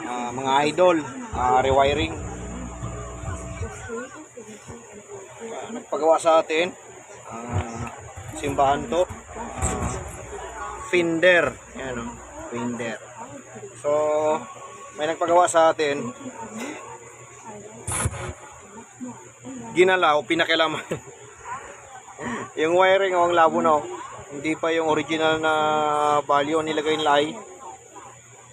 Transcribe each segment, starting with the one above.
mga idol, rewiring. Nagpagawa sa atin, simbahan to, Finder. Yan, Finder. So may nagpagawa sa atin, ginalaw, pinakilaman. Yung wiring ang labo na, hindi pa yung original na value nilagay nila ay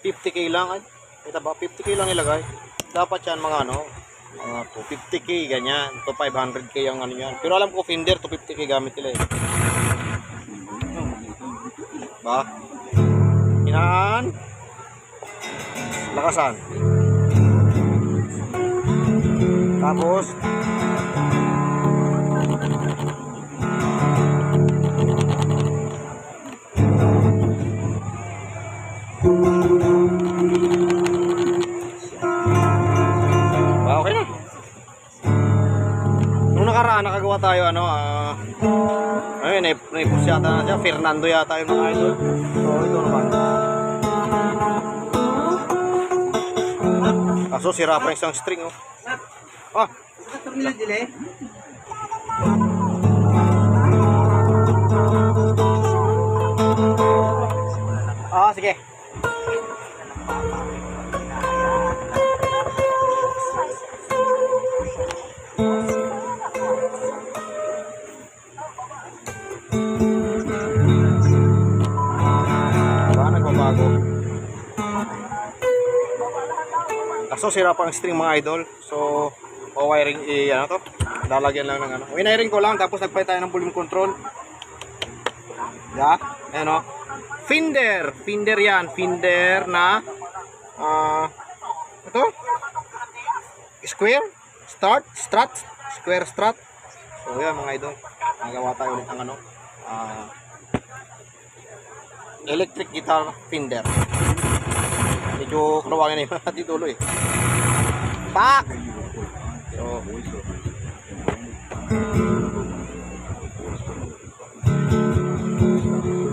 50k lang. Ay, kita ba? 50k lang nilagay. Dapat yan mga ano, mga 250k ganyan. To 500k ang ano yan. Pero alam ko Finder to 50k gamit nila eh. Ba? Hinaan. Lakasan. Tapos okay na. Nung nakaraan nakagawa tayo ano, ayun, naipos yata na siya, Fernando yata yung mga idol. So ito naman, kaso sira pa isang string oh. Sige. Nagbabago. Kaso sira pa ang string mga idol. So wiring ano to? Lalagyan lang ng ano. Winiring ko lang tapos nagpay tayo ng volume control. Ayan o. Finder yan. Finder na ito? Square strut. Square strut. So yan mga idol. Magawa tayo ulit ng ano, electric guitar Finder. Medyo kruwangin na yung natin tuloy. Pak! So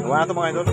gawa na ito mga idol.